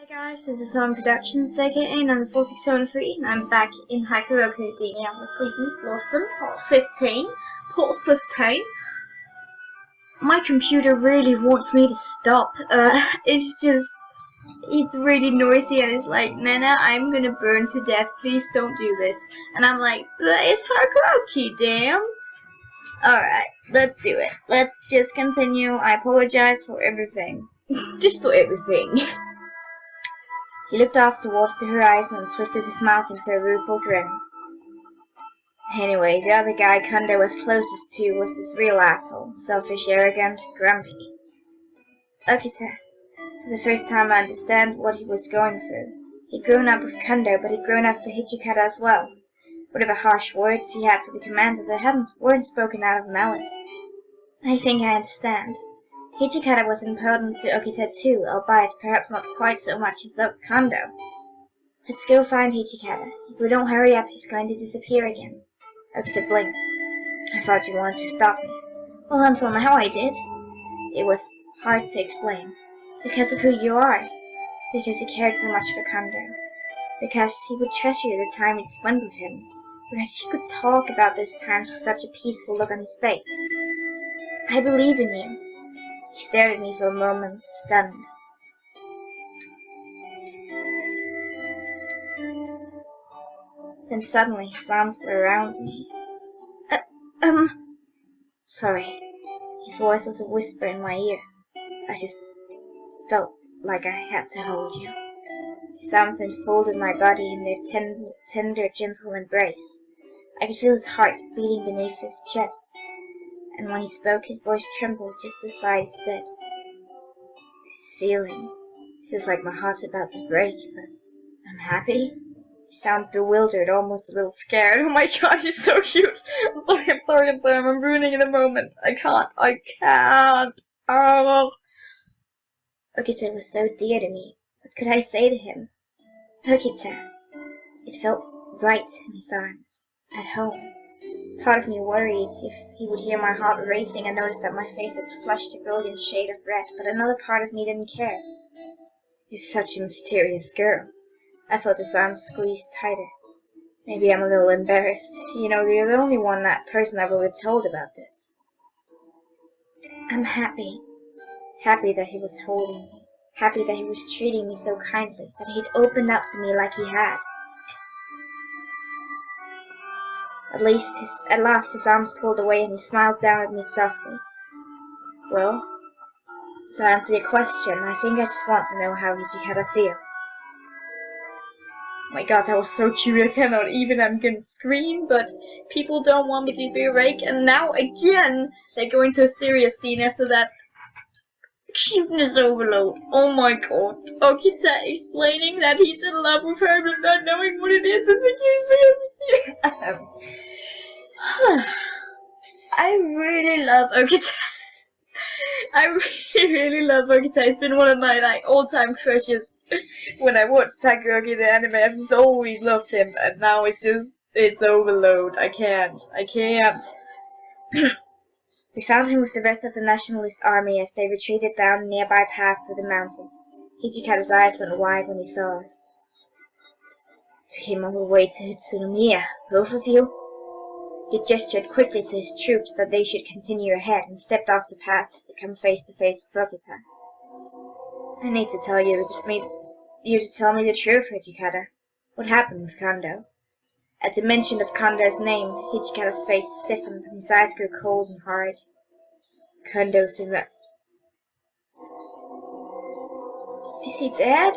Hi guys, this is Song Productions, aka number 467 and I'm back in Hakuouki doing the Cleveland Blossom, part 15. Part 15. My computer really wants me to stop. It's really noisy and it's like, Nana, I'm gonna burn to death, please don't do this. And I'm like, but it's Hakuouki, damn. Alright, let's do it. Let's just continue. I apologize for everything. Just for everything. He looked off towards the horizon and twisted his mouth into a rueful grin. Anyway, the other guy Kondo was closest to was this real asshole. Selfish, arrogant, grumpy. Okita, for the first time I understand what he was going through. He'd grown up with Kondo, but he'd grown up with Hichikata as well. Whatever harsh words he had for the commander, they weren't spoken out of malice. I think I understand. Hichikata was important to Okita too, albeit perhaps not quite so much as Kondo. Let's go find Hichikata. If we don't hurry up, he's going to disappear again. Okita blinked. I thought you wanted to stop me. Well, until now I did. It was hard to explain. Because of who you are. Because you cared so much for Kondo. Because he would treasure the time he'd spent with him. Because he could talk about those times with such a peaceful look on his face. I believe in you. He stared at me for a moment, stunned. Then suddenly his arms were around me. Sorry. His voice was a whisper in my ear. I just felt like I had to hold you. His arms enfolded my body in their tender, gentle embrace. I could feel his heart beating beneath his chest. And when he spoke, his voice trembled just as slightest bit. This feeling feels like my heart's about to break, but I'm happy. He sounded bewildered, almost a little scared. Oh my god, he's so cute. I'm sorry, I'm ruining in a moment. I can't. Oh. Okita was so dear to me. What could I say to him? Okita. It felt right in his arms, at home. Part of me worried if he would hear my heart racing and notice that my face had flushed a brilliant shade of red, but another part of me didn't care. You're such a mysterious girl. I felt his arms squeezed tighter. Maybe I'm a little embarrassed. You know, you're the only person I've ever told about this. I'm happy. Happy that he was holding me. Happy that he was treating me so kindly, that he'd opened up to me like he had. At last his arms pulled away and he smiled down at me softly. Well, to answer your question, I think I just want to know how Hichikata feels. Oh my god, that was so cute, I cannot even, I'm gonna scream, but people don't want me to be awake, and now again, they go into a serious scene after that cuteness overload. Oh my god. Okita explaining that he's in love with her but not knowing what it is and I really love Okita. I really love Okita. It's been one of my all-time crushes. When I watched Hakuouki the anime, I've just always loved him, and now it's overload. I can't. We found him with the rest of the nationalist army as they retreated down a nearby path through the mountains. Hichikata's eyes went wide when he saw us. You came all the way to Utsunomiya, both of you? He gestured quickly to his troops that they should continue ahead and stepped off the path to come face to face with Okita. I need to tell you to tell me the truth, Hichikata. What happened with Kondo? At the mention of Kondo's name, Hichikata's face stiffened and his eyes grew cold and hard. Kondo's in that. Is he dead?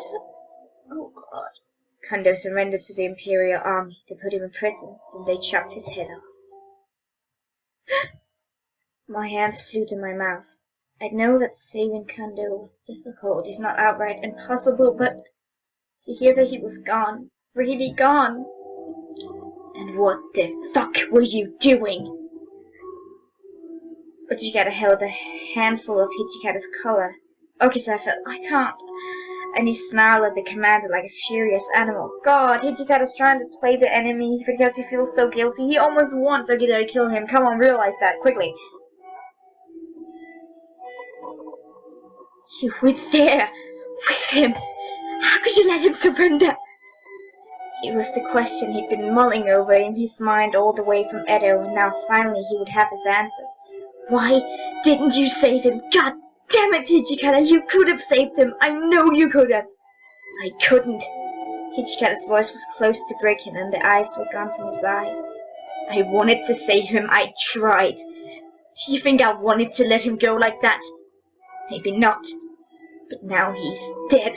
Oh god. Kondo surrendered to the Imperial Army. They put him in prison, then they chopped his head off. My hands flew to my mouth. I know that saving Kondo was difficult, if not outright impossible, but to hear that he was gone, really gone. And what the fuck were you doing? Hichikata held a handful of Hichikata's collar. Okita felt, I can't. And he snarled at the commander like a furious animal. God, Hichikata's trying to play the enemy because he feels so guilty. He almost wants Okita to kill him. Come on, realize that, quickly. You were there with him. How could you let him surrender? It was the question he'd been mulling over in his mind all the way from Edo, and now finally he would have his answer. Why didn't you save him? God damn it, Hijikata, you could have saved him. I know you could have. I couldn't. Hijikata's voice was close to breaking, and the eyes were gone from his eyes. I wanted to save him. I tried. Do you think I wanted to let him go like that? Maybe not. But now he's dead.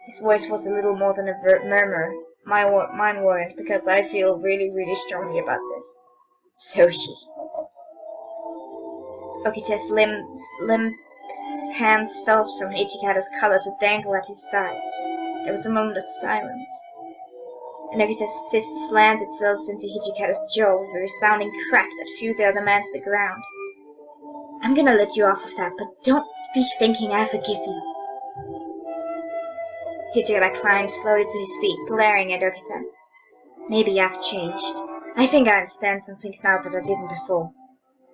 His voice was a little more than a murmur. Mine weren't, because I feel really, really strongly about this. Soshi. Okita's limp hands felt from Hijikata's collar to dangle at his sides. There was a moment of silence. And Okita's fist slammed itself into Hijikata's jaw with a resounding crack that threw the other man to the ground. I'm gonna let you off with that, but don't be thinking I forgive you. Hijikata climbed slowly to his feet, glaring at Okita. Maybe I've changed. I think I understand some things now that I didn't before.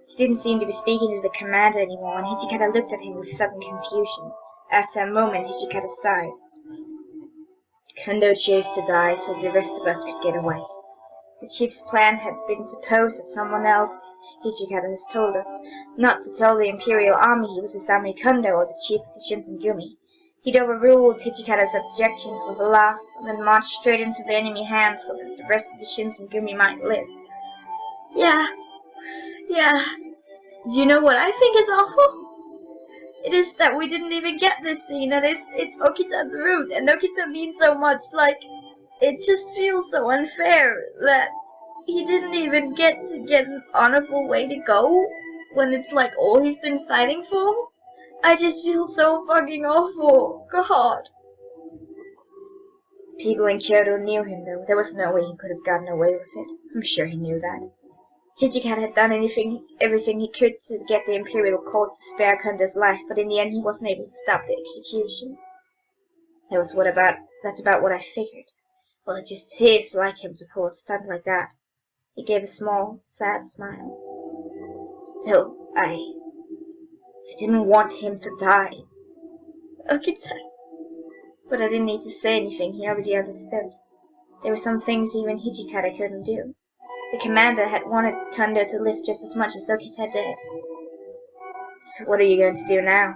He didn't seem to be speaking to the commander anymore, and Hijikata looked at him with sudden confusion. After a moment, Hijikata sighed. Kondo chose to die so the rest of us could get away. The chief's plan had been to pose as someone else, Hijikata has told us, not to tell the Imperial Army he was Isami Kondo or the chief of the Shinsengumi. He'd overruled Hijikata's objections with a laugh, and then marched straight into the enemy hands so that the rest of the Shinsengumi might live. Yeah. Do you know what I think is awful? It is that we didn't even get this scene, and it's Okita's route, and Okita means so much, like, it just feels so unfair that he didn't even get to get an honorable way to go, when it's like all he's been fighting for. I just feel so fucking awful. God. People in Kyoto knew him, though. There was no way he could have gotten away with it. I'm sure he knew that. Hijikata had done everything he could to get the Imperial Court to spare Kondo's life, but in the end he wasn't able to stop the execution. That's about what I figured. Well, it just is like him to pull a stunt like that. He gave a small, sad smile. Still, I didn't want him to die. Okita. But I didn't need to say anything, he already understood. There were some things even Hijikata couldn't do. The commander had wanted Kondo to live just as much as Okita did. So what are you going to do now?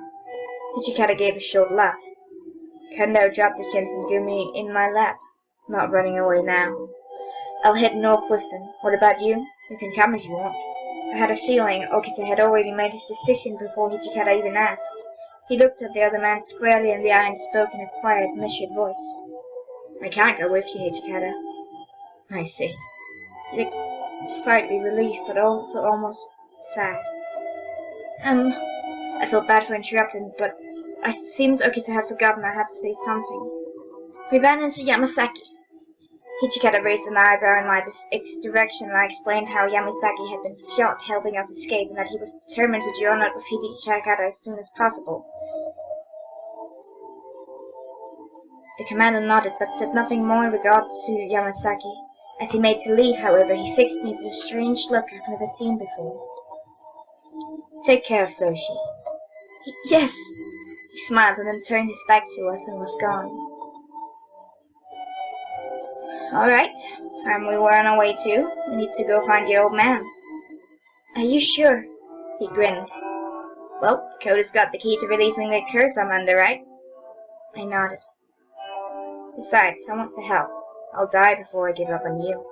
Hijikata gave a short laugh. Kondo dropped the Shinsengumi in my lap. Not running away now. I'll head north with them. What about you? You can come if you want. I had a feeling Okita had already made his decision before Hijikata even asked. He looked at the other man squarely in the eye and spoke in a quiet, measured voice. I can't go with you, Hijikata. I see. He looked slightly relieved, but also almost sad. I felt bad for interrupting, but I seemed Okita had forgotten I had to say something. We ran into Yamasaki. Hijikata raised an eyebrow in my direction, and I explained how Yamasaki had been shot helping us escape, and that he was determined to join up with Hijikata as soon as possible. The commander nodded, but said nothing more in regard to Yamasaki. As he made to leave, however, he fixed me with a strange look I've never seen before. Take care of Soshi. Yes! He smiled and then turned his back to us and was gone. Alright, time we were on our way too. We need to go find your old man. Are you sure? He grinned. Well, Koda's got the key to releasing the curse I'm under, right? I nodded. Besides, I want to help. I'll die before I give up on you.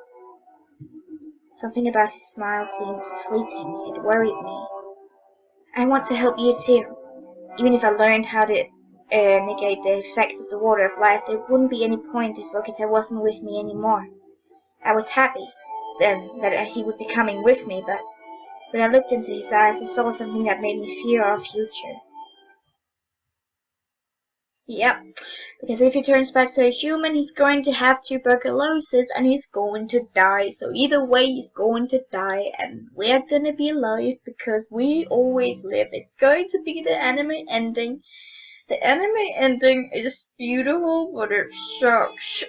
Something about his smile seemed fleeting. It worried me. I want to help you too. Even if I learned how to negate the effects of the water of life, there wouldn't be any point if Okita wasn't with me anymore. I was happy then that he would be coming with me, but when I looked into his eyes, I saw something that made me fear our future. Yep, because if he turns back to a human, he's going to have tuberculosis and he's going to die. So either way, he's going to die, and we're gonna be alive because we always live. It's going to be the anime ending. The anime ending is beautiful, but it sucks.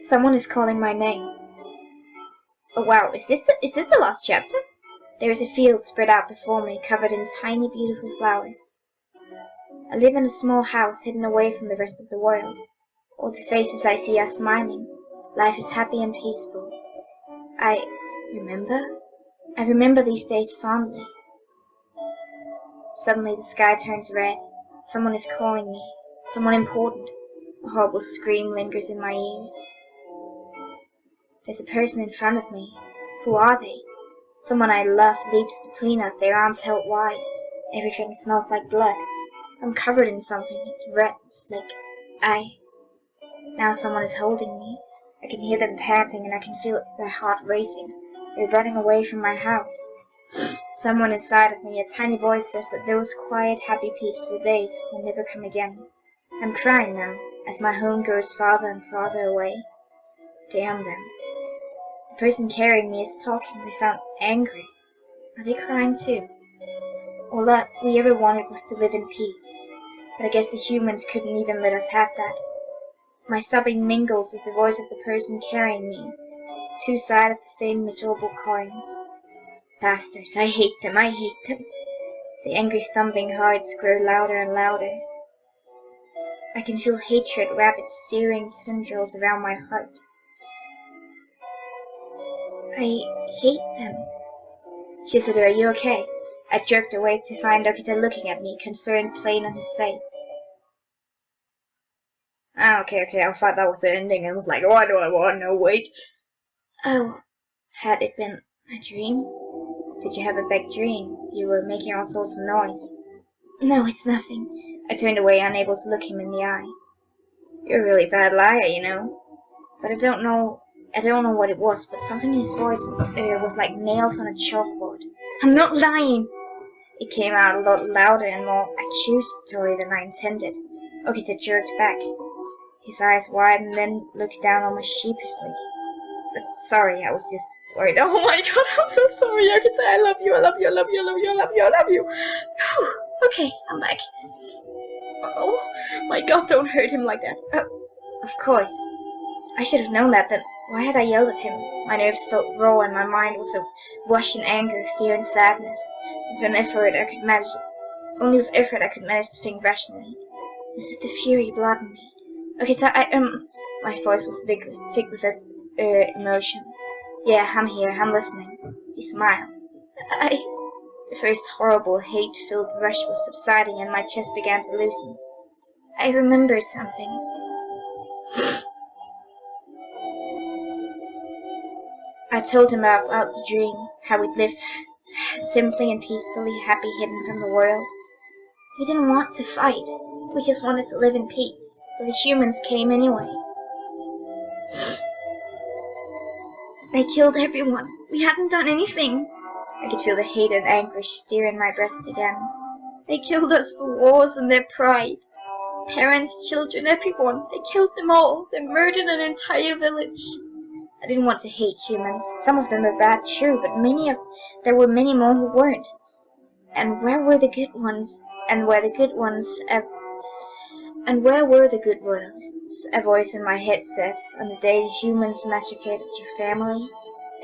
Someone is calling my name. Oh wow, is this the last chapter? There is a field spread out before me, covered in tiny, beautiful flowers. I live in a small house hidden away from the rest of the world. All the faces I see are smiling. Life is happy and peaceful. I remember these days fondly. Suddenly the sky turns red. Someone is calling me. Someone important. A horrible scream lingers in my ears. There's a person in front of me. Who are they? Someone I love leaps between us, their arms held wide. Everything smells like blood. I'm covered in something. It's red, slick. Now someone is holding me. I can hear them panting and I can feel their heart racing. They're running away from my house. Someone inside of me, a tiny voice says that those quiet, happy, peaceful days will never come again. I'm crying now, as my home grows farther and farther away. Damn them. The person carrying me is talking. They sound angry. Are they crying too? All that we ever wanted was to live in peace. But I guess the humans couldn't even let us have that. My sobbing mingles with the voice of the person carrying me. Two sides of the same miserable coin. Bastards, I hate them, I hate them. The angry thumping hearts grow louder and louder. I can feel hatred wrap its searing tendrils around my heart. I hate them. Shizuto, are you okay? I jerked awake to find Okita looking at me, concern plain on his face. Ah, okay, I thought that was the ending. I was like, why do I want? No, wait. Oh, had it been a dream? Did you have a big dream? You were making all sorts of noise. No, it's nothing. I turned away, unable to look him in the eye. You're a really bad liar, you know. But I don't know what it was, but something in his voice was like nails on a chalkboard. I'm not lying! It came out a lot louder and more accusatory than I intended. Okita jerked back. His eyes widened, then looked down almost sheepishly. But sorry, I was just worried. Oh my god, I'm so sorry, Okita. I love you, I love you, I love you, I love you, I love you, I love you. Whew. Okay, I'm back. Oh my god, don't hurt him like that. Of course. I should have known that, but why had I yelled at him? My nerves felt raw and my mind was awash in anger, fear, and sadness. Only with effort I could manage to think rationally. This is the fury blood in me. Okay, so my voice was thick with its emotion. Yeah, I'm here, I'm listening. He smiled. The first horrible, hate-filled rush was subsiding and my chest began to loosen. I remembered something. I told him about the dream, how we'd live simply and peacefully, happy, hidden from the world. We didn't want to fight. We just wanted to live in peace. But the humans came anyway. They killed everyone. We hadn't done anything. I could feel the hate and anguish stir in my breast again. They killed us for wars and their pride. Parents, children, everyone. They killed them all. They murdered an entire village. I didn't want to hate humans. Some of them were bad, sure, but there were many more who weren't. And where were the good ones? And where were the good ones? A voice in my head said, on the day the humans massacred your family.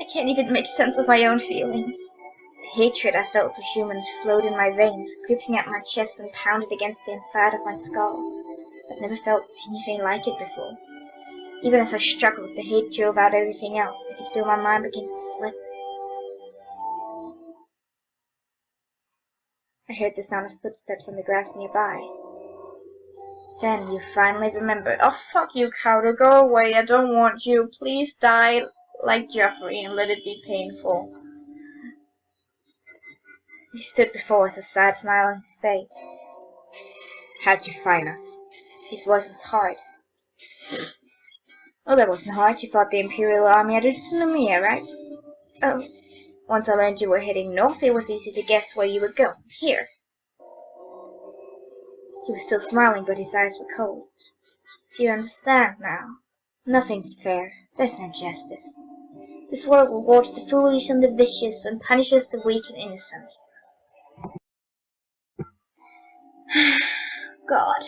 I can't even make sense of my own feelings. The hatred I felt for humans flowed in my veins, gripping at my chest and pounded against the inside of my skull. I'd never felt anything like it before. Even as I struggled, the hate drove out everything else. I could feel my mind begin to slip. I heard the sound of footsteps on the grass nearby. Then you finally remembered. Oh, fuck you, Cowder. Go away. I don't want you. Please die like Jeffrey and let it be painful. He stood before us, a sad smile on his face. How'd you find us? His voice was hard. Well, that wasn't hard. You fought the Imperial Army at Utsunomiya, right? Oh. Once I learned you were heading north, it was easy to guess where you were going. Here. He was still smiling, but his eyes were cold. Do you understand now? Nothing's fair. There's no justice. This world rewards the foolish and the vicious, and punishes the weak and innocent. God.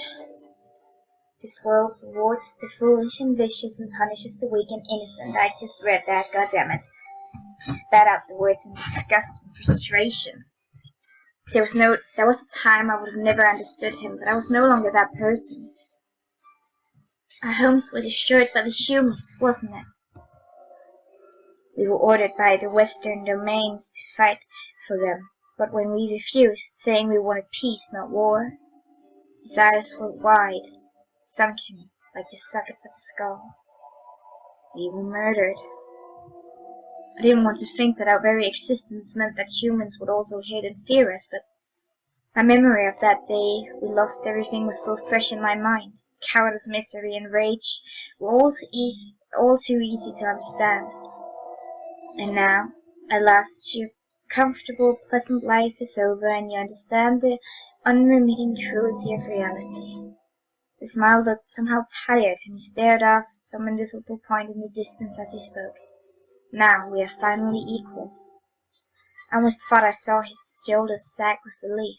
This world rewards the foolish and vicious, and punishes the weak and innocent. I just read that, goddammit. He spat out the words in disgust and frustration. There was a time I would have never understood him, but I was no longer that person. Our homes were destroyed by the humans, wasn't it? We were ordered by the Western domains to fight for them, but when we refused, saying we wanted peace, not war, his eyes were wide, sunken like the sockets of a skull. We were murdered. I didn't want to think that our very existence meant that humans would also hate and fear us, but my memory of that day we lost everything was still fresh in my mind. Cowardice, misery, and rage were all too easy to understand. And now, at last, your comfortable, pleasant life is over, and you understand the unremitting cruelty of reality. The smile looked somehow tired, and he stared off at some invisible point in the distance as he spoke. Now we are finally equal. I almost thought I saw his shoulders sag with relief.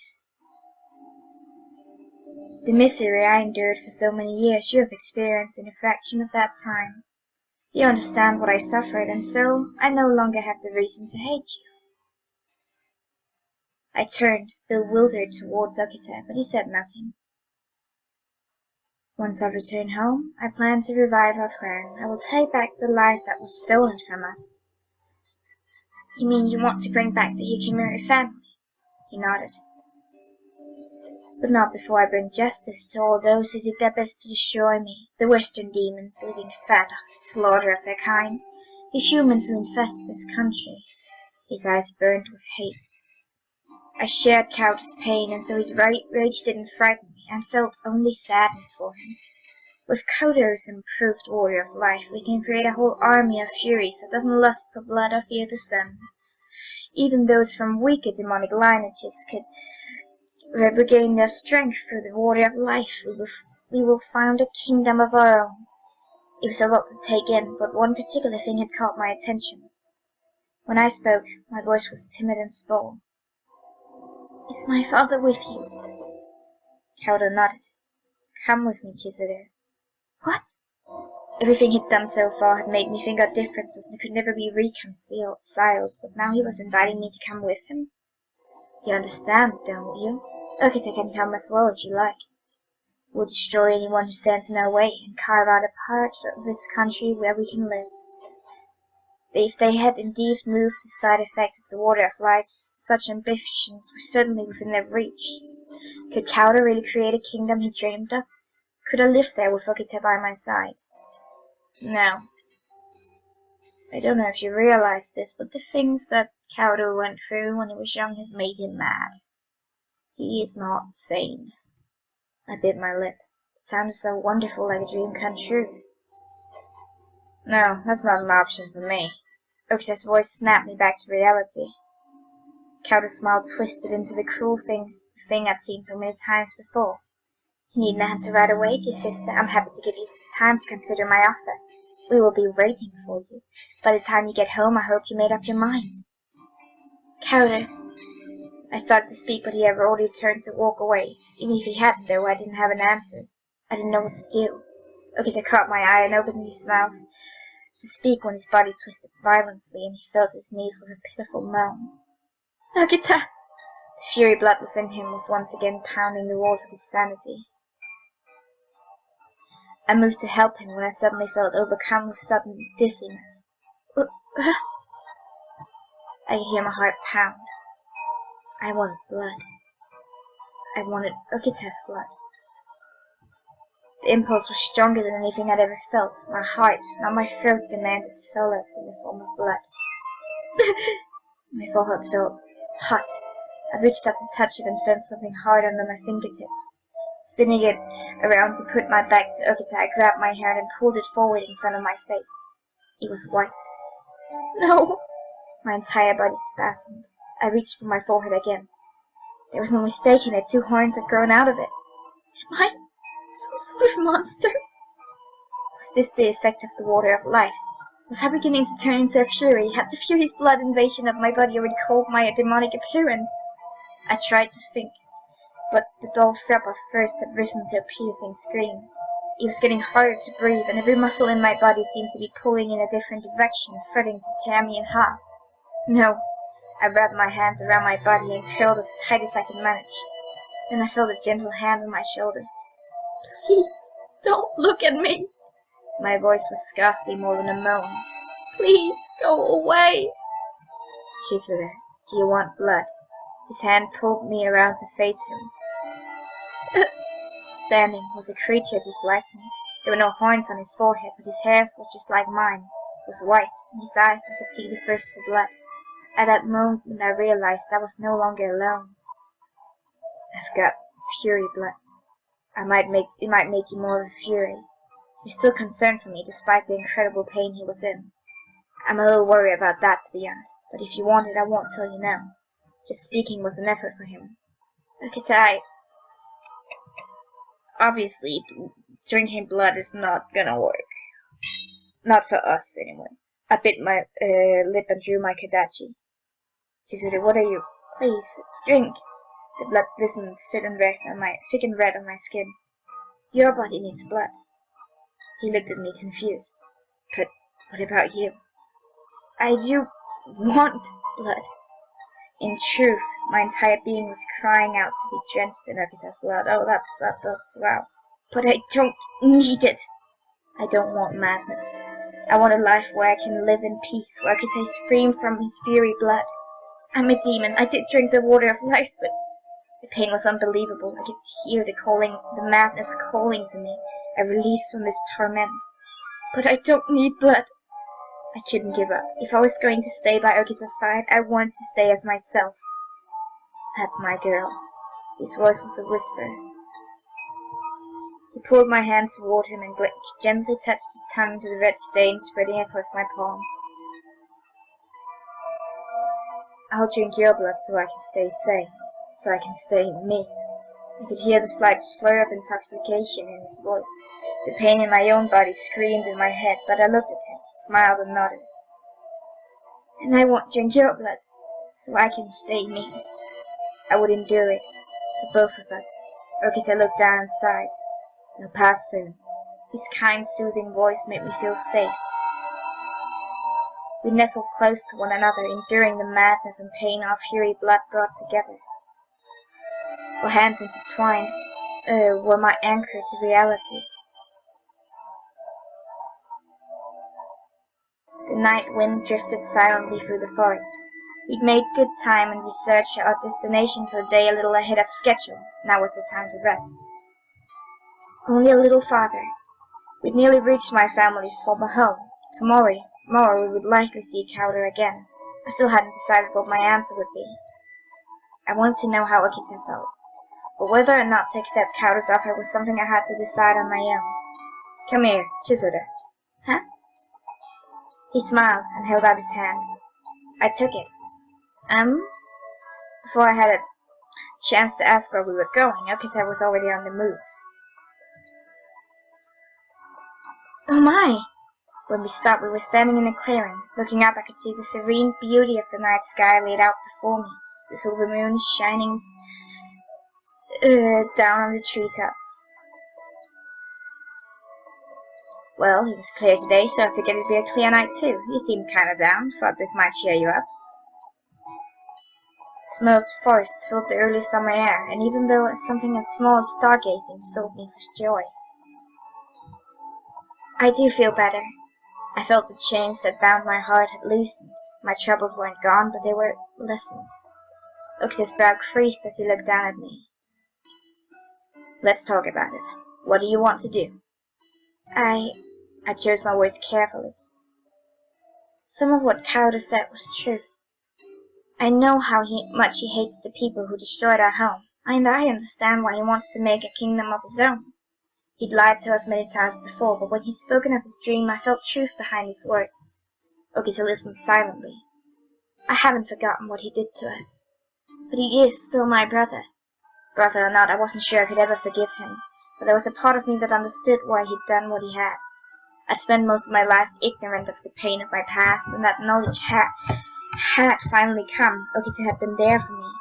The misery I endured for so many years you have experienced in a fraction of that time. You understand what I suffered, and so I no longer have the reason to hate you. I turned, bewildered, towards Okita, but he said nothing. Once I return home, I plan to revive our clan. I will take back the life that was stolen from us. You mean you want to bring back the Yukimura family? He nodded. But not before I bring justice to all those who did their best to destroy me, the Western demons living fat off the slaughter of their kind, the humans who infest this country. His eyes burned with hate. I shared Couch's pain, and so his rage didn't frighten me, and felt only sadness for him. With Kodo's improved order of life, we can create a whole army of furies that doesn't lust for blood or fear the sun. Even those from weaker demonic lineages could regain their strength through the water of life. We will found a kingdom of our own. It was a lot to take in, but one particular thing had caught my attention. When I spoke, my voice was timid and small. Is my father with you? Kodo nodded. Come with me, Chizuru. What? Everything he'd done so far had made me think our differences could never be reconciled, but now he was inviting me to come with him. You understand, don't you? Okita can come as well if you like. We'll destroy anyone who stands in our way and carve out a part of this country where we can live. If they had indeed moved the side effects of the water of life, such ambitions were certainly within their reach. Could Kauda really create a kingdom he dreamed of? Could I live there with Okita by my side? No. I don't know if you realize this, but the things that Kauda went through when he was young has made him mad. He is not sane. I bit my lip. It sounded so wonderful, like a dream come true. No, that's not an option for me. Okita's voice snapped me back to reality. Kauda's smile twisted into the cruel thing I'd seen so many times before. You needn't answer right away, dear sister. I'm happy to give you time to consider my offer. We will be waiting for you. By the time you get home, I hope you made up your mind. Kauda. I started to speak, but he had already turned to walk away. Even if he hadn't, though, I didn't have an answer. I didn't know what to do. Okita caught my eye and opened his mouth to speak when his body twisted violently and he fell to his knees with a pitiful moan. Okita! The fury blood within him was once again pounding the walls of his sanity. I moved to help him when I suddenly felt overcome with sudden dizziness. I could hear my heart pound. I wanted blood. I wanted Okita's blood. The impulse was stronger than anything I'd ever felt. My heart, not my throat, demanded solace in the form of blood. My forehead felt hot. I reached out to touch it and felt something hard under my fingertips. Spinning it around to put my back to Okita, I grabbed my hand and pulled it forward in front of my face. It was white. No! My entire body spasmed. I reached for my forehead again. There was no mistaking it. 2 horns had grown out of it. Am I some sort of monster? Was this the effect of the water of life? Was I beginning to turn into a fury? Had the fury's blood invasion of my body already called my demonic appearance? I tried to think, but the dull throb of thirst had risen to a piercing scream. It was getting harder to breathe, and every muscle in my body seemed to be pulling in a different direction, threatening to tear me in half. No, I wrapped my hands around my body and curled as tight as I could manage. Then I felt a gentle hand on my shoulder. "Please, don't look at me." My voice was scarcely more than a moan. "Please, go away." "Chisora, do you want blood?" His hand pulled me around to face him. Standing was a creature just like me. There were no horns on his forehead, but his hair was just like mine. It was white, and his eyes I could see the thirst for blood. At that moment I realized I was no longer alone. "I've got fury blood. It might make you more of a fury. You're still concerned for me, despite the incredible pain he was in." "I'm a little worried about that, to be honest. But if you want it, I won't tell you now." Just speaking was an effort for him. "Okay, obviously, drinking blood is not gonna work. Not for us, anyway." I bit my lip and drew my Kodachi. "Chisora, what are you—" "Please, drink." The blood glistened thick and red on my skin. "Your body needs blood." He looked at me confused. "But what about you?" "I do want blood." In truth, my entire being was crying out to be drenched in Okita's blood. Oh, that's wow. "But I don't need it." "I don't want madness. I want a life where I can live in peace, where Okita is free from his fury blood. I'm a demon. I did drink the water of life, but the pain was unbelievable. I could hear the madness calling to me, a release from this torment. But I don't need blood." I couldn't give up. If I was going to stay by Okita's side, I wanted to stay as myself. "That's my girl." His voice was a whisper. He pulled my hand toward him and gently touched his tongue to the red stain spreading across my palm. "I'll drink your blood so I can stay sane, so I can stay me." I could hear the slight slur of intoxication in his voice. The pain in my own body screamed in my head, but I looked at him, smiled and nodded. "And I won't drink your blood, so I can stay me." I would endure it, for both of us. Okita looked down and sighed. "It'll pass soon." His kind, soothing voice made me feel safe. We nestled close to one another, enduring the madness and pain our fury blood brought together. Our hands intertwined were my anchor to reality. The night wind drifted silently through the forest. We'd made good time and researched our destination for the day a little ahead of schedule. Now was the time to rest. Only a little farther. We'd nearly reached my family's former home. Tomorrow we would likely see Kauder again. I still hadn't decided what my answer would be. I wanted to know how Okita felt. But whether or not to accept Kauder's offer was something I had to decide on my own. "Come here, Chisora." "Huh?" He smiled and held out his hand. I took it. Before I had a chance to ask where we were going, Okita was already on the move. "Oh my!" When we stopped, we were standing in a clearing. Looking up, I could see the serene beauty of the night sky laid out before me, the silver moon shining down on the treetops. "Well, it was clear today, so I figured it'd be a clear night too. You seemed kinda down. Thought this might cheer you up." Smoked forests filled the early summer air, and even though something as small as stargazing filled me with joy. "I do feel better." I felt the chains that bound my heart had loosened. My troubles weren't gone, but they were lessened. Okita's brow creased as he looked down at me. "Let's talk about it. What do you want to do?" I chose my words carefully. Some of what Kauder said was true. I know how much he hates the people who destroyed our home, and I understand why he wants to make a kingdom of his own. He'd lied to us many times before, but when he'd spoken of his dream, I felt truth behind his words. Okita listened silently. "I haven't forgotten what he did to us. But he is still my brother. Brother or not, I wasn't sure I could ever forgive him, but there was a part of me that understood why he'd done what he had. I'd spent most of my life ignorant of the pain of my past, and that knowledge had finally come. Okita had been there for me.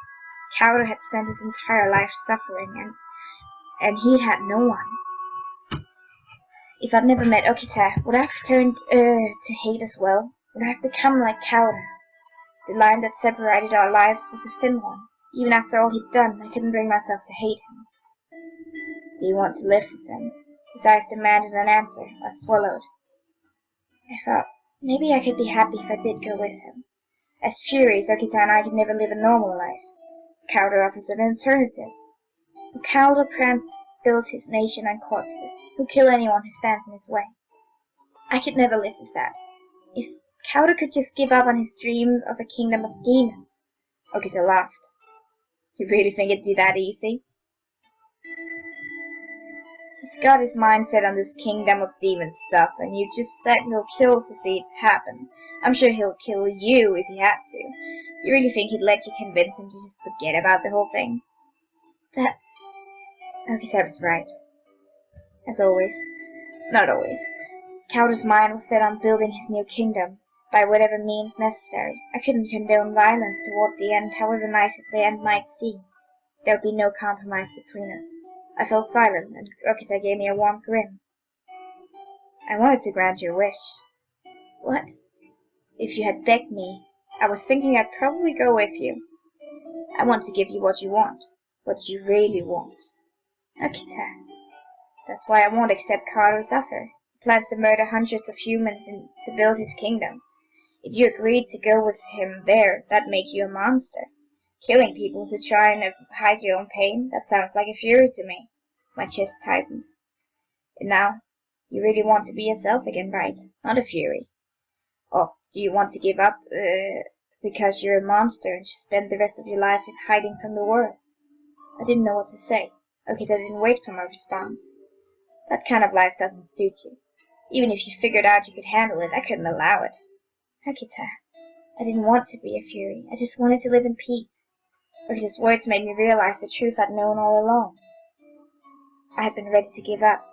Kauder had spent his entire life suffering, and he'd had no one. If I'd never met Okita, would I have turned to hate as well? Would I have become like Kauder? The line that separated our lives was a thin one. Even after all he'd done, I couldn't bring myself to hate him. Do you want to live with him? His eyes demanded an answer. I swallowed. I thought, maybe I could be happy if I did go with him. As Furies, Okita and I could never live a normal life. Calder offers an alternative. Calder plans to build his nation on corpses. He'll kill anyone who stands in his way. I could never live with that. If Calder could just give up on his dream of a kingdom of demons. Okita laughed. You really think it'd be that easy? He's got his mind set on this kingdom of demons stuff, and you just said he'll kill to see it happen. I'm sure he'll kill you if he had to. You really think he'd let you convince him to just forget about the whole thing? That's... Okita was right. As always. Not always. Calder's mind was set on building his new kingdom, by whatever means necessary. I couldn't condone violence toward the end, however nice the end might seem. There would be no compromise between us. I fell silent, and Okita gave me a warm grin. I wanted to grant your wish. What? If you had begged me, I was thinking I'd probably go with you. I want to give you what you want. What you really want. Okita. That's why I won't accept Calder's offer. He plans to murder hundreds of humans to build his kingdom. If you agreed to go with him there, that'd make you a monster. Killing people to try and hide your own pain, that sounds like a fury to me. My chest tightened. And now, you really want to be yourself again, right? Not a fury. Or do you want to give up, because you're a monster and just spend the rest of your life hiding from the world? I didn't know what to say. Okita didn't wait for my response. That kind of life doesn't suit you. Even if you figured out you could handle it, I couldn't allow it. Okita, I didn't want to be a fury. I just wanted to live in peace. Okita's words made me realize the truth I'd known all along. I had been ready to give up.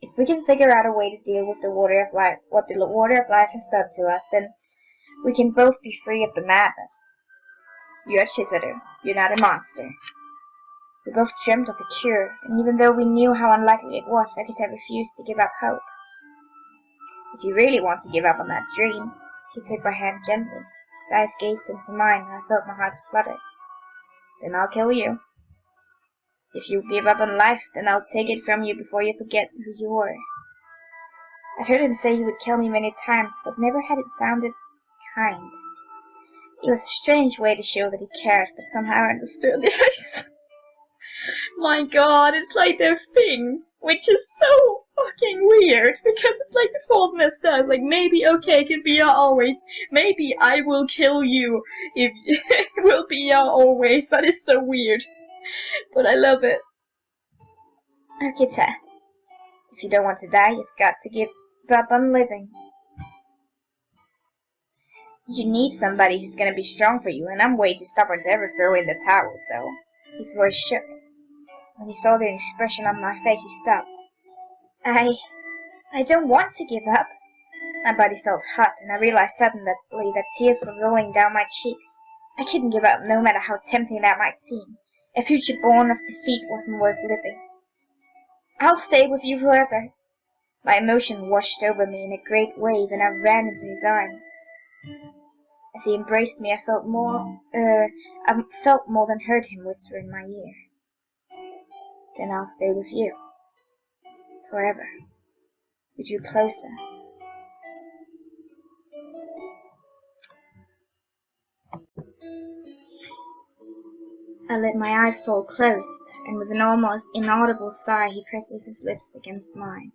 If we can figure out a way to deal with the water of life, what the water of life has done to us, then we can both be free of the madness. You're a Chizuru. You're not a monster. We both dreamt of a cure, and even though we knew how unlikely it was, Okita refused to give up hope. If you really want to give up on that dream, he took my hand gently. His eyes gazed into mine, and I felt my heart flutter. Then I'll kill you. If you give up on life, then I'll take it from you before you forget who you were. I'd heard him say he would kill me many times, but never had it sounded kind. It was a strange way to show that he cared, but somehow I understood it. My god, it's like their thing, which is so fucking weird, because it's like the faultless does, like, maybe, okay, it can be your always, maybe I will kill you, if it will be your always, that is so weird, but I love it. Okita, if you don't want to die, you've got to give up on living. You need somebody who's gonna be strong for you, and I'm way too stubborn to ever throw in the towel, so... His voice shook. When he saw the expression on my face, he stopped. I don't want to give up. My body felt hot, and I realized suddenly that tears were rolling down my cheeks. I couldn't give up, no matter how tempting that might seem. A future born of defeat wasn't worth living. I'll stay with you forever. My emotion washed over me in a great wave, and I ran into his arms. As he embraced me, I felt more than heard him whisper in my ear. Then I'll stay with you. Forever. We drew closer. I let my eyes fall closed, and with an almost inaudible sigh he presses his lips against mine.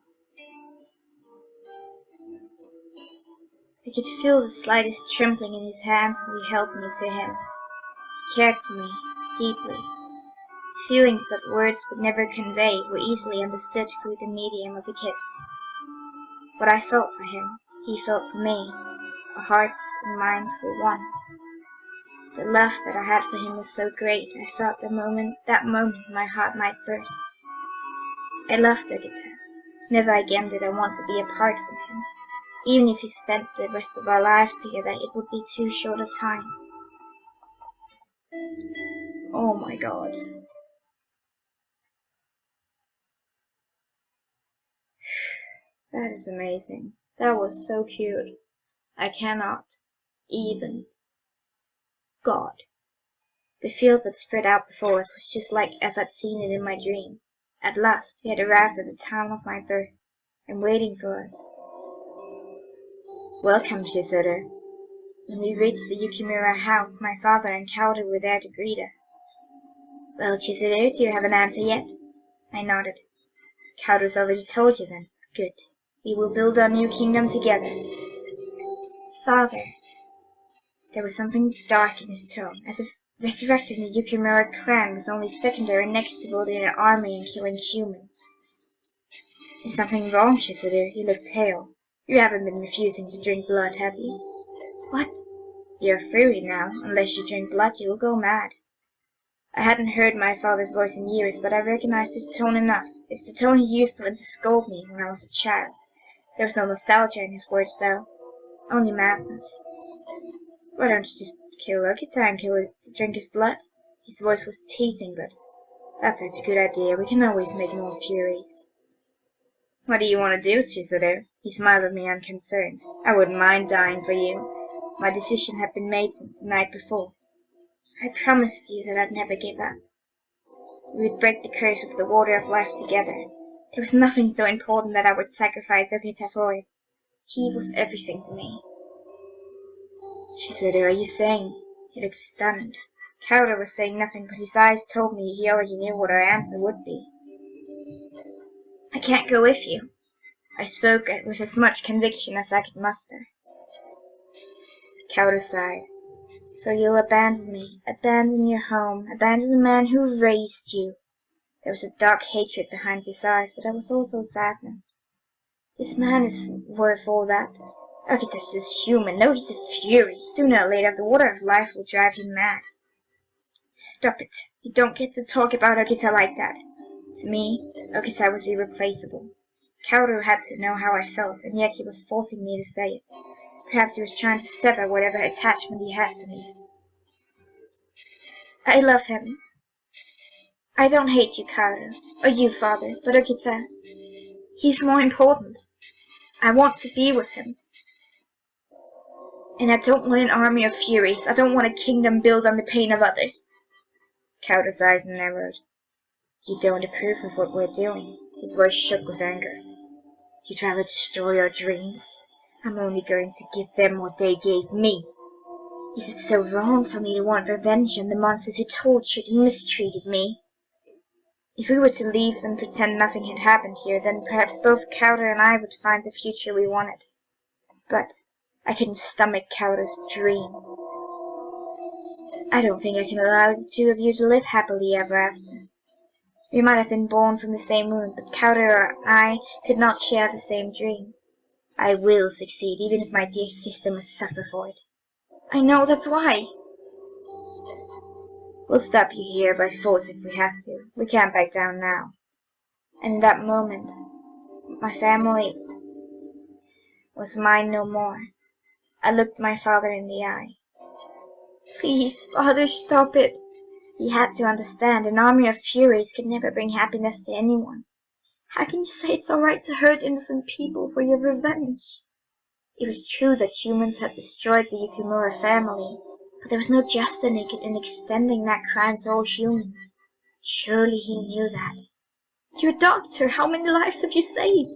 I could feel the slightest trembling in his hands as he held me to him. He cared for me, deeply. Feelings that words would never convey were easily understood through the medium of a kiss. What I felt for him, he felt for me. Our hearts and minds were one. The love that I had for him was so great, I thought that moment my heart might burst. I loved Okita. Never again did I want to be apart from him. Even if we spent the rest of our lives together, it would be too short a time. Oh my god. That is amazing. That was so cute. I cannot even God. The field that spread out before us was just like as I'd seen it in my dream. At last we had arrived at the town of my birth, and waiting for us. Welcome, Chizuru. When we reached the Yukimura house, my father and Kauta were there to greet us. Well, Chizuru, do you have an answer yet? I nodded. Kauta's already told you then. Good. We will build our new kingdom together. Father. There was something dark in his tone, as if resurrecting the Yukimura clan was only secondary next to building an army and killing humans. Is something wrong, Chizuru? You look pale. You haven't been refusing to drink blood, have you? What? You're a fury now. Unless you drink blood, you will go mad. I hadn't heard my father's voice in years, but I recognized his tone enough. It's the tone he used to scold me when I was a child. There was no nostalgia in his words, though. Only madness. Why don't you just kill Okita and drink his blood? His voice was teasing, but that's a good idea. We can always make more furies. What do you want to do, Chizuru? He smiled at me unconcerned. I wouldn't mind dying for you. My decision had been made since the night before. I promised you that I'd never give up. We would break the curse of the water of life together. There was nothing so important that I would sacrifice Okita for it. He was everything to me. Chizuru, are you saying? He looked stunned. Kauta was saying nothing, but his eyes told me he already knew what our answer would be. I can't go with you. I spoke with as much conviction as I could muster. Kauta sighed. So you'll abandon me, abandon your home, abandon the man who raised you. There was a dark hatred behind his eyes, but there was also sadness. This man is worth all that. Okita's just human. No, he's a fury. Sooner or later, the water of life will drive him mad. Stop it. You don't get to talk about Okita like that. To me, Okita was irreplaceable. Kauta had to know how I felt, and yet he was forcing me to say it. Perhaps he was trying to sever whatever attachment he had to me. I love him. I don't hate you, Kauta, or you, father, but Okita. He's more important. I want to be with him. And I don't want an army of furies. I don't want a kingdom built on the pain of others. Kauta's eyes narrowed. You don't approve of what we're doing. His voice shook with anger. You'd rather destroy our dreams? I'm only going to give them what they gave me. Is it so wrong for me to want revenge on the monsters who tortured and mistreated me? If we were to leave and pretend nothing had happened here, then perhaps both Kauta and I would find the future we wanted. But I couldn't stomach Kauta's dream. I don't think I can allow the two of you to live happily ever after. We might have been born from the same womb, but Kauta or I could not share the same dream. I will succeed, even if my dear sister must suffer for it. I know, that's why. We'll stop you here by force if we have to. We can't back down now. And in that moment, my family was mine no more. I looked my father in the eye. Please, father, stop it. He had to understand an army of furies could never bring happiness to anyone. How can you say it's all right to hurt innocent people for your revenge? It was true that humans had destroyed the Yukimura family, but there was no justice in extending that crime to all humans. Surely he knew that. You're a doctor. How many lives have you saved?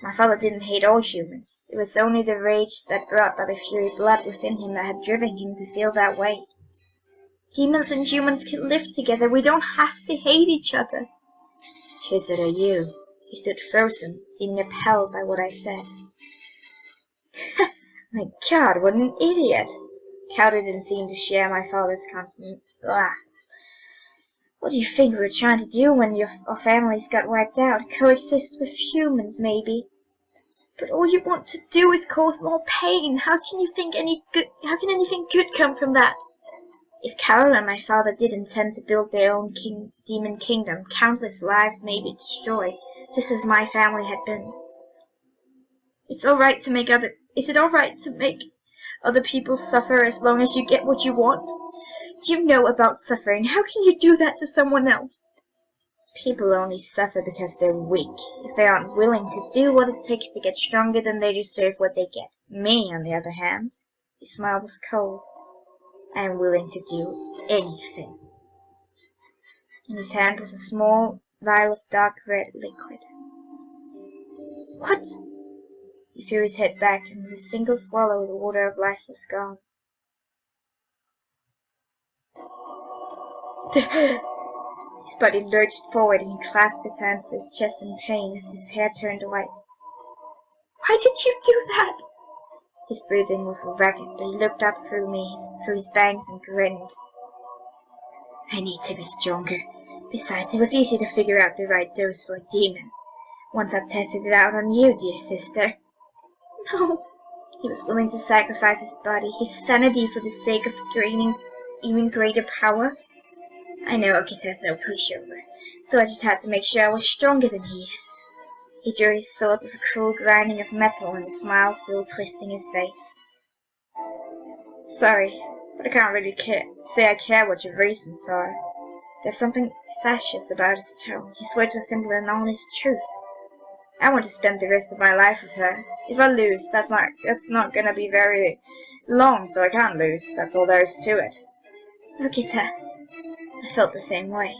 My father didn't hate all humans. It was only the rage that brought by the fury blood within him that had driven him to feel that way. Demons and humans can live together. We don't have to hate each other. Chizuru, you. He stood frozen, seeming appalled by what I said. My God, what an idiot! Kauta didn't seem to share my father's constant laugh. What do you think we were trying to do when our families got wiped out? Coexist with humans, maybe. But all you want to do is cause more pain. How can anything good come from that? If Kauta and my father did intend to build their own demon kingdom, countless lives may be destroyed, just as my family had been. Is it all right to make other people suffer as long as you get what you want? You know about suffering. How can you do that to someone else? People only suffer because they're weak. If they aren't willing to do what it takes to get stronger, then they deserve what they get. Me, on the other hand, His smile was cold. "I am willing to do anything." In his hand was a small vial of dark red liquid. "What?" He threw his head back, and with a single swallow the water of life was gone. His body lurched forward and he clasped his hands to his chest in pain as his hair turned white. "Why did you do that?" His breathing was ragged, but he looked up through his bangs and grinned. "I need to be stronger. Besides, it was easy to figure out the right dose for a demon. Once I tested it out on you, dear sister." No. He was willing to sacrifice his body, his sanity, for the sake of gaining even greater power. I know Okita's no pushover, so I just had to make sure I was stronger than he is. He drew his sword with a cruel grinding of metal and a smile still twisting his face. "Sorry, but I can't really say I care what your reasons are." There's something facetious about his tone. His words were simple and honest truth. "I want to spend the rest of my life with her. If I lose, that's not gonna be very long, so I can't lose. That's all there is to it." "Okita." I felt the same way.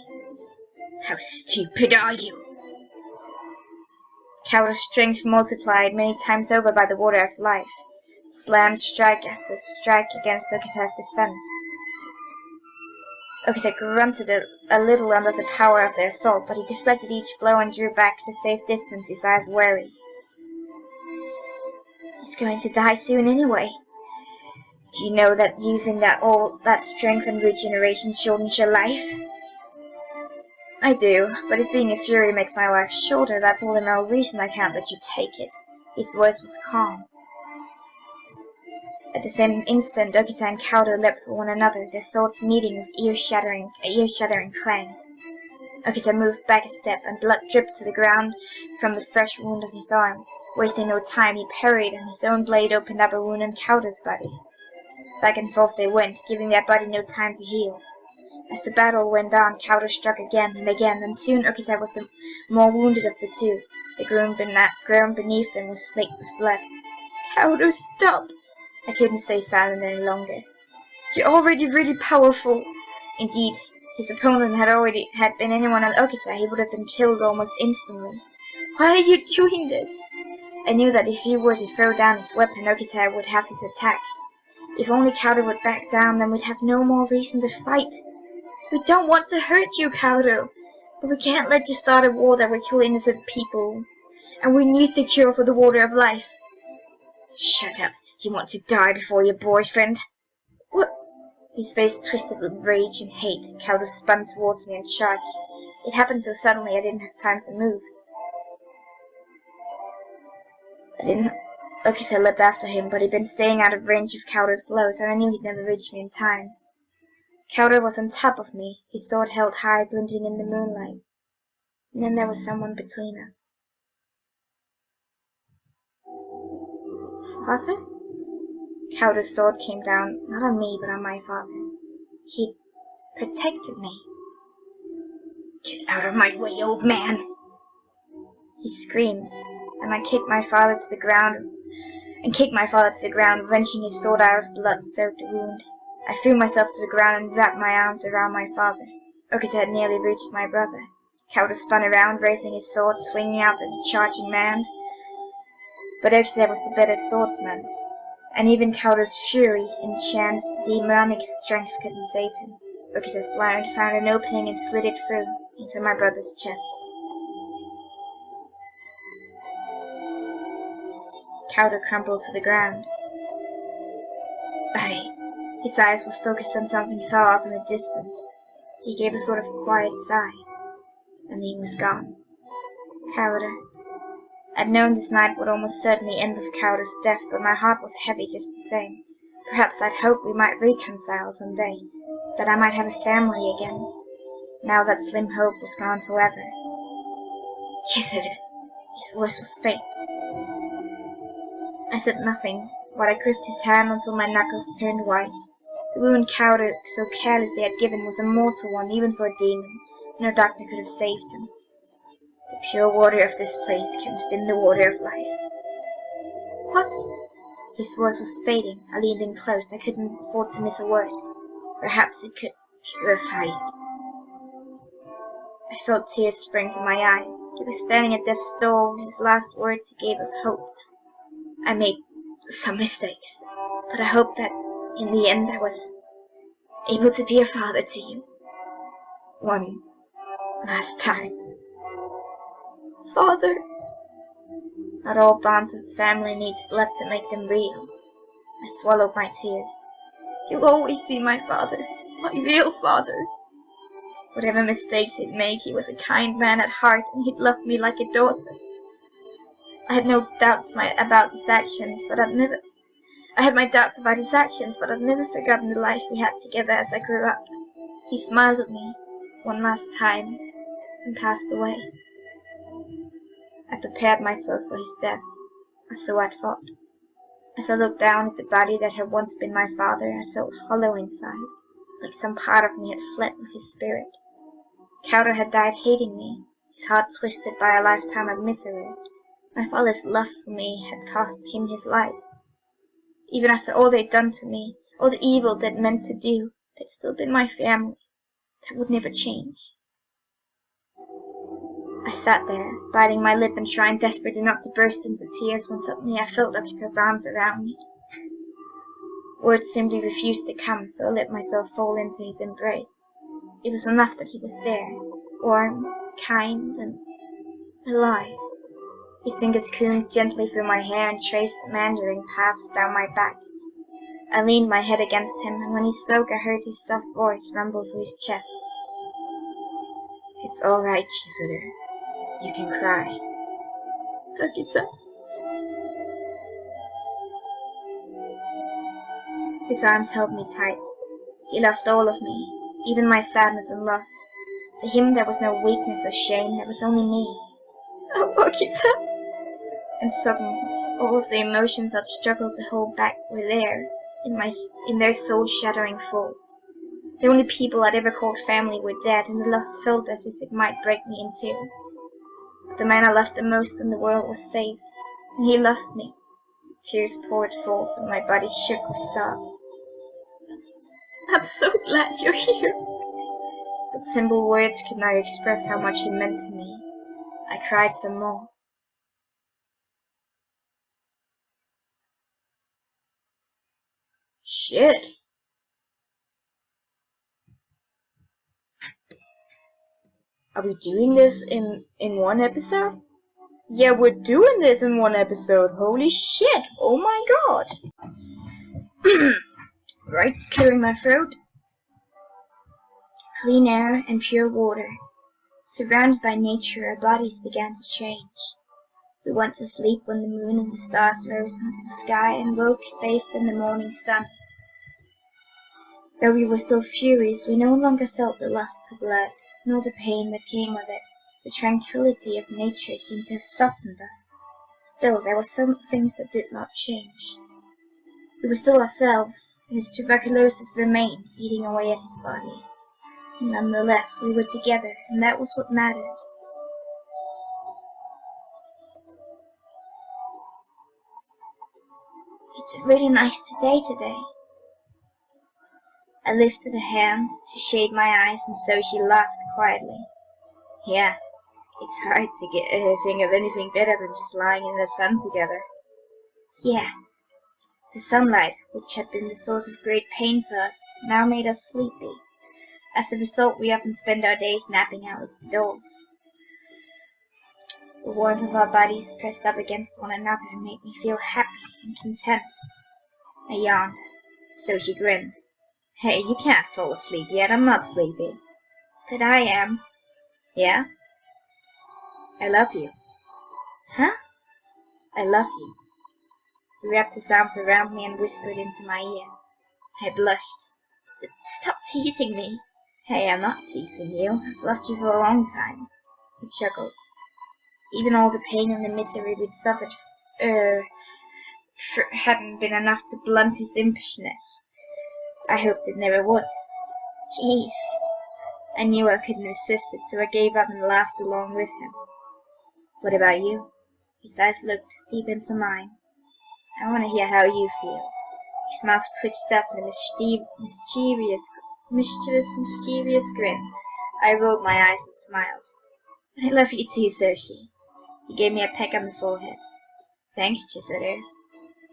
"How stupid are you?" Kawada's strength multiplied many times over by the water of life, slammed strike after strike against Okita's defense. Okita grunted a little under the power of their assault, but he deflected each blow and drew back to safe distance, his eyes wary. "He's going to die soon anyway. Do you know that using all that strength and regeneration shortens your life?" "I do, but if being a fury makes my life shorter, that's all the more reason I can't let you take it." His voice was calm. At the same instant, Okita and Kawada leapt for one another, their swords meeting with ear-shattering clang. Okita moved back a step, and blood dripped to the ground from the fresh wound on his arm. Wasting no time, he parried, and his own blade opened up a wound on Kawada's body. Back and forth they went, giving their body no time to heal. As the battle went on, Kawada struck again and again, and soon Okita was the more wounded of the two. The ground beneath them was slaked with blood. "Kawada, stop!" I couldn't stay silent any longer. "You're already really powerful." Indeed, his opponent had been anyone on Okita, he would have been killed almost instantly. "Why are you doing this?" I knew that if he were to throw down his weapon, Okita would have his attack. If only Kawada would back down, then we'd have no more reason to fight. "We don't want to hurt you, Kawada, but we can't let you start a war that will kill innocent people. And we need the cure for the water of life." "Shut up. You want to die before your boyfriend?" "What?" His face twisted with rage and hate. Kawada spun towards me and charged. It happened so suddenly I didn't have time to move. Okita leapt after him, but he'd been staying out of range of Kawada's blows, and I knew he'd never reach me in time. Kawada was on top of me, his sword held high, glinting in the moonlight. And then there was someone between us. "Father?" Kawada's sword came down, not on me, but on my father. He protected me. "Get out of my way, old man!" He screamed, and I kicked my father to the ground, wrenching his sword out of the blood-soaked wound. I threw myself to the ground and wrapped my arms around my father. Okita had nearly reached my brother. Kawada spun around, raising his sword, swinging out at the charging man. But Okita was the better swordsman, and even Kawada's fury, enhanced demonic strength, couldn't save him. Okita's blade found an opening and slid it through into my brother's chest. Kawada crumpled to the ground. His eyes were focused on something far off in the distance. He gave a sort of quiet sigh, and he was gone. Kawada. I'd known this night would almost certainly end with Kawada's death, but my heart was heavy just the same. Perhaps I'd hoped we might reconcile some day, that I might have a family again. Now that slim hope was gone forever. "Chizuru." His voice was faint. I said nothing, while I gripped his hand until my knuckles turned white. The wound Kawada so carelessly had given was a mortal one, even for a demon. No doctor could have saved him. The pure water of this place comes in the water of life. "What?" His voice was fading. I leaned in close. I couldn't afford to miss a word. Perhaps it could purify it. I felt tears spring to my eyes. He was staring at death's door. With his last words he gave us hope. I made some mistakes, but I hope that in the end I was able to be a father to you. One last time. Father! Not all bonds of family need blood to make them real. I swallowed my tears. You'll always be my father, my real father. Whatever mistakes he'd make, he was a kind man at heart, and he'd love me like a daughter. I had no doubts about his actions, but I had my doubts about his actions, but I've never forgotten the life we had together as I grew up. He smiled at me one last time and passed away. I prepared myself for his death, or so I thought. As I looked down at the body that had once been my father, I felt hollow inside, like some part of me had fled with his spirit. Crowder had died hating me, his heart twisted by a lifetime of misery. My father's love for me had cost him his life. Even after all they'd done to me, all the evil they'd meant to do, they'd still been my family. That would never change. I sat there, biting my lip and trying desperately not to burst into tears when suddenly I felt Okita's arms around me. Words simply refused to come, so I let myself fall into his embrace. It was enough that he was there, warm, kind, and alive. His fingers combed gently through my hair and traced meandering paths down my back. I leaned my head against him, and when he spoke I heard his soft voice rumble through his chest. It's all right, Chizuru. You can cry. Okita. His arms held me tight. He loved all of me, even my sadness and loss. To him there was no weakness or shame, there was only me. Oh, Okita! And suddenly, all of the emotions I'd struggled to hold back were there, in their soul-shattering force. The only people I'd ever called family were dead, and the loss felt as if it might break me in two. But the man I loved the most in the world was safe, and he loved me. Tears poured forth, and my body shook with sobs. I'm so glad you're here. But simple words could not express how much he meant to me. I cried some more. Shit. Are we doing this in one episode? Yeah, we're doing this in one episode. Holy shit. Oh my god. Right, clearing my throat. Clean air and pure water. Surrounded by nature, our bodies began to change. We went to sleep when the moon and the stars rose into the sky and woke bathed in the morning sun. Though we were still furious, we no longer felt the lust for blood, nor the pain that came with it. The tranquility of nature seemed to have softened us. Still, there were some things that did not change. We were still ourselves, and his tuberculosis remained, eating away at his body. Nonetheless, we were together, and that was what mattered. It's a really nice day today. I lifted a hand to shade my eyes, and so she laughed quietly. Yeah, it's hard to think of anything better than just lying in the sun together. Yeah, the sunlight, which had been the source of great pain for us, now made us sleepy. As a result, we often spend our days napping out of the doors. The warmth of our bodies pressed up against one another made me feel happy and content. I yawned, so she grinned. Hey, you can't fall asleep yet, I'm not sleepy. But I am. Yeah? I love you. Huh? I love you. He wrapped his arms around me and whispered into my ear. I blushed. Stop teasing me. Hey, I'm not teasing you. I've loved you for a long time. He chuckled. Even all the pain and the misery we'd suffered hadn't been enough to blunt his impishness. I hoped it never would. Jeez. I knew I couldn't resist it, so I gave up and laughed along with him. What about you? His eyes looked deep into mine. I want to hear how you feel." His mouth twitched up in a mischievous grin. I rolled my eyes and smiled. "I love you too, Soshi." He gave me a peck on the forehead. "Thanks, Chizuru."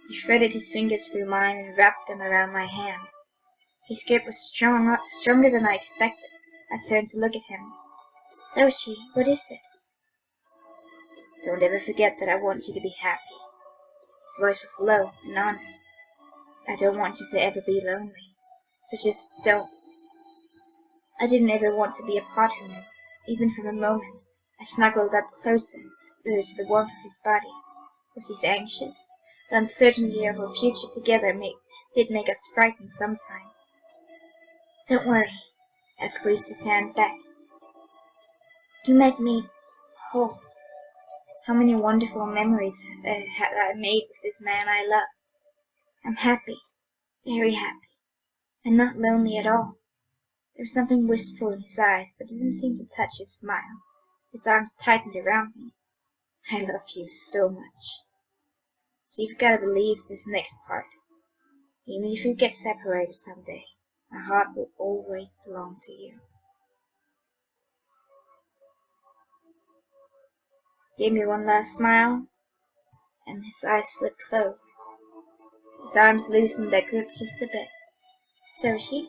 He threaded his fingers through mine and wrapped them around my hand. His grip was stronger than I expected. I turned to look at him. "Soshi, what is it?" "Don't ever forget that I want you to be happy." His voice was low and honest. "I don't want you to ever be lonely. So just don't." I didn't ever want to be apart from him, even for a moment. I snuggled up closer to the warmth of his body. Was he anxious? The uncertainty of our future together did make us frightened sometimes. "Don't worry." I squeezed his hand back. "You make me whole." How many wonderful memories had I made with this man I loved. I'm happy, very happy, and not lonely at all. There was something wistful in his eyes, but it didn't seem to touch his smile. His arms tightened around me. "I love you so much. So you've got to believe this next part. Even if you get separated someday, my heart will always belong to you." Gave me one last smile, and his eyes slipped closed. His arms loosened their grip just a bit. "Soshi?"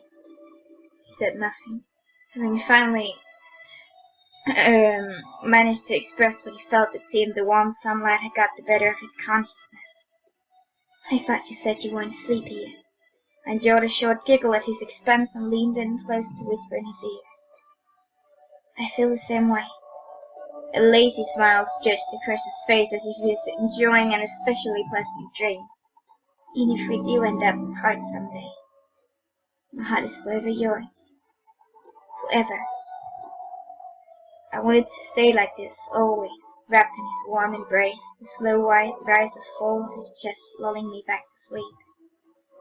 He said nothing, having finally managed to express what he felt. It seemed the warm sunlight had got the better of his consciousness. "I thought you said you weren't sleepy yet." I enjoyed a short giggle at his expense and leaned in close to whisper in his ears. "I feel the same way." A lazy smile stretched across his face as if he was enjoying an especially pleasant dream. "Even if we do end up apart someday, my heart is forever yours. Forever." I wanted to stay like this, always, wrapped in his warm embrace, the slow white rise and fall of his chest lulling me back to sleep.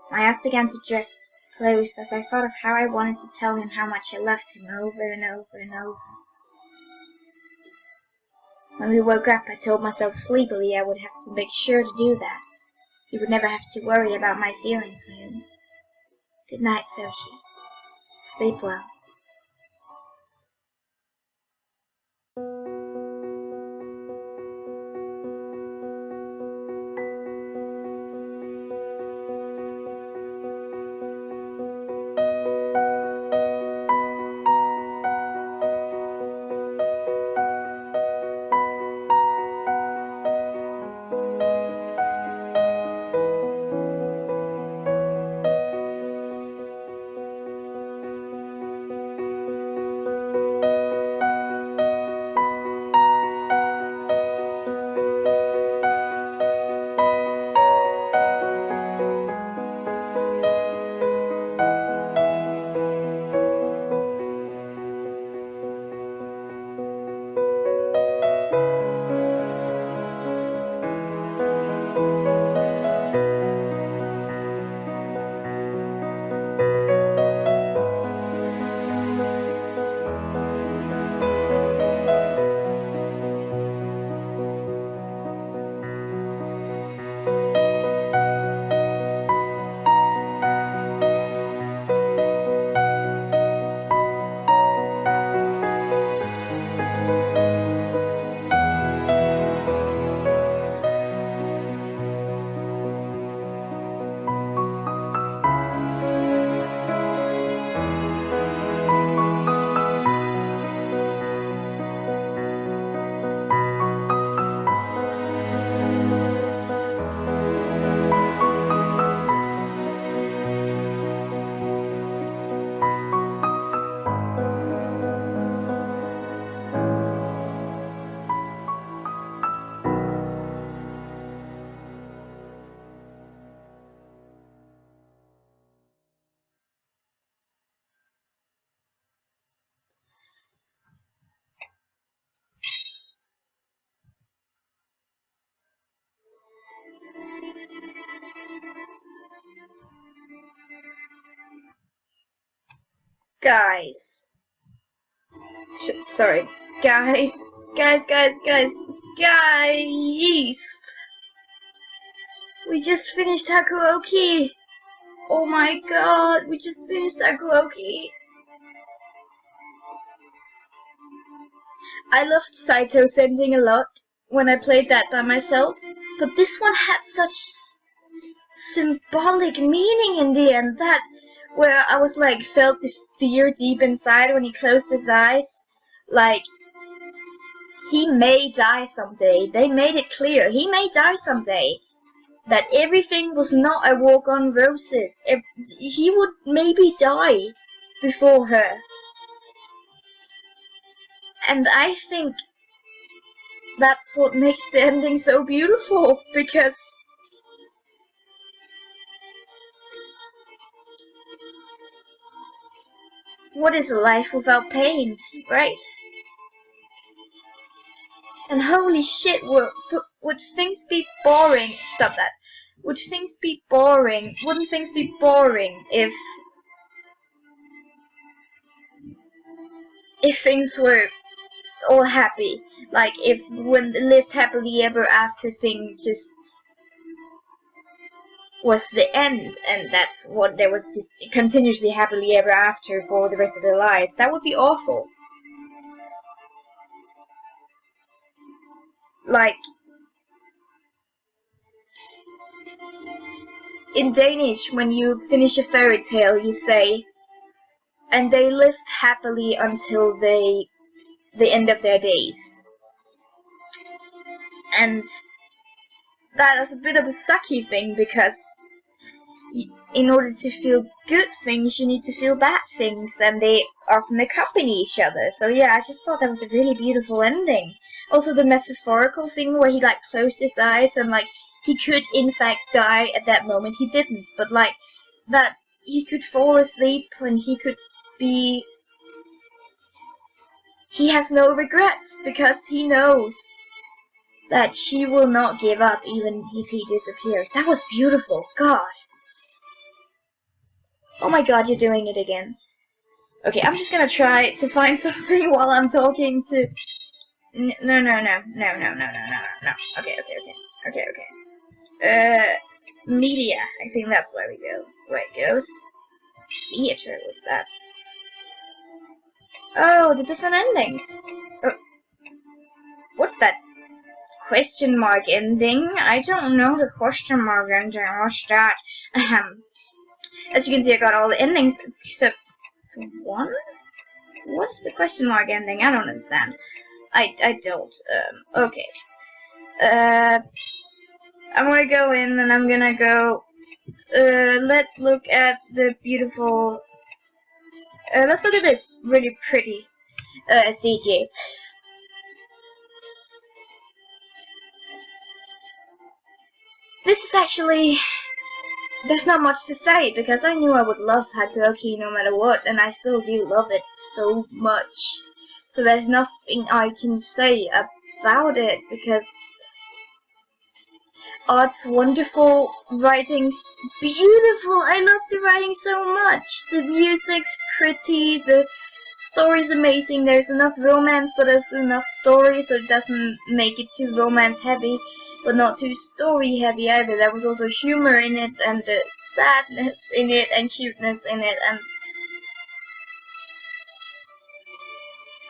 My eyes began to drift, closed, as I thought of how I wanted to tell him how much I loved him over and over and over. When we woke up, I told myself sleepily I would have to make sure to do that. He would never have to worry about my feelings for him. Good night, Soshi. Sleep well. Guys. Sorry. Guys. Guys. We just finished Hakuouki! Oh my god, we just finished Hakuouki! I loved Saito's ending a lot when I played that by myself, but this one had such symbolic meaning in the end, that where I was like felt the fear deep inside when he closed his eyes, like he may die someday. They made it clear he may die someday. That everything was not a walk on roses. He would maybe die before her. And I think that's what makes the ending so beautiful, because what is life without pain, right? And holy shit, would things be boring? Stop that. Would things be boring? Wouldn't things be boring if things were all happy? Like if when the lived happily ever after thing just was the end, and that's what there was, just continuously happily ever after for the rest of their lives. That would be awful. Like in Danish, when you finish a fairy tale, you say, and they lived happily until the end of their days. And that is a bit of a sucky thing, because in order to feel good things, you need to feel bad things, and they often accompany each other. So yeah, I just thought that was a really beautiful ending. Also the metaphorical thing where he like closed his eyes and like he could in fact die at that moment. He didn't, but like that he could fall asleep and he could be... He has no regrets because he knows that she will not give up even if he disappears. That was beautiful. God. Oh my god, you're doing it again. Okay, I'm just gonna try to find something while I'm talking to... No. Okay. Media. I think that's where we go. Where it goes. Theater, what's that? Oh, the different endings. Oh, what's that? Question mark ending? I don't know the question mark ending. What's that? As you can see, I got all the endings except for one. What's the question mark ending? I don't understand. I don't. Okay. I'm gonna go in and I'm gonna go. Let's look at the beautiful. Let's look at this really pretty CG. This is actually... There's not much to say, because I knew I would love Hakuouki no matter what, and I still do love it so much. So there's nothing I can say about it, because it's wonderful, writing's beautiful, I love the writing so much, the music's pretty, the story's amazing, there's enough romance but there's enough story, so it doesn't make it too romance heavy, but not too story heavy either. There was also humor in it, and sadness in it, and cuteness in it, and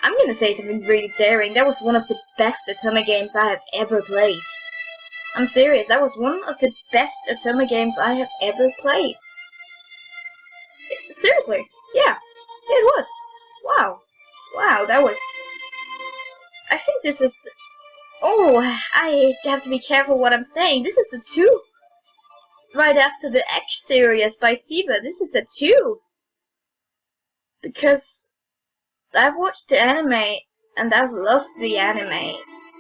I'm gonna say something really daring. That was one of the best Otome games I have ever played. I'm serious, that was one of the best Otome games I have ever played. Seriously, yeah, it was. Wow, that was... I think this is... Oh, I have to be careful what I'm saying. This is a 2. Right after the X series by Siva, this is a 2. Because I've watched the anime, and I've loved the anime.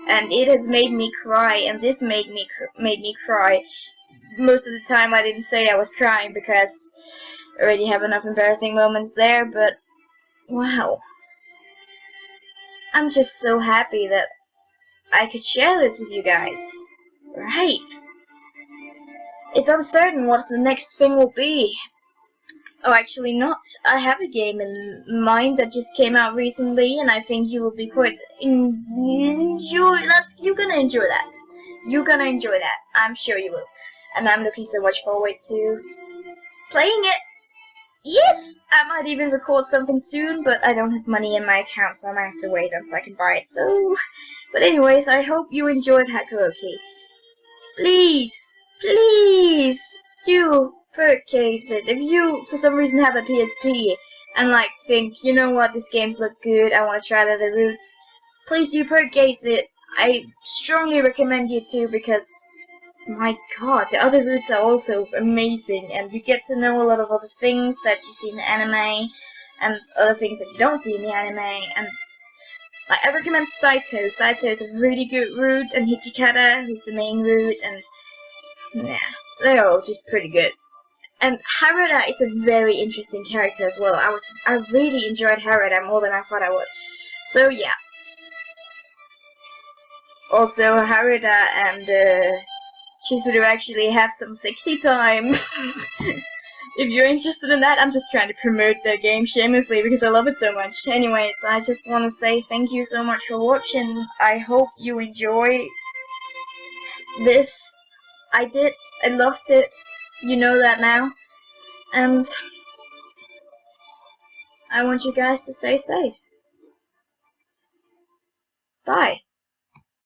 And it has made me cry, and this made me cry. Most of the time I didn't say I was crying because I already have enough embarrassing moments there, but wow. I'm just so happy that I could share this with you guys. Right. It's uncertain what the next thing will be. Oh, actually not. I have a game in mind that just came out recently, and I think you will be quite you're gonna enjoy that. You're gonna enjoy that. I'm sure you will. and I'm looking so much forward to playing it. Yes, I might even record something soon, but I don't have money in my account, so I might have to wait until I can buy it. So, but anyways, I hope you enjoyed Hakuouki. Please, please do purchase it. If you, for some reason, have a PSP and like think, you know what, this game's look good, I want to try the other routes, please do purchase it. I strongly recommend you to, because my god, the other routes are also amazing, and you get to know a lot of other things that you see in the anime, and other things that you don't see in the anime, and like, I recommend Saito. Saito is a really good route, and Hichikata, who's the main route, and yeah, they're all just pretty good. And Harada is a very interesting character as well. I really enjoyed Harada more than I thought I would. So yeah. Also, Harada and Chizuru actually have some 60 time. If you're interested in that, I'm just trying to promote the game shamelessly because I love it so much. Anyways, I just want to say thank you so much for watching. I hope you enjoy this. I did. I loved it. You know that now. And I want you guys to stay safe. Bye.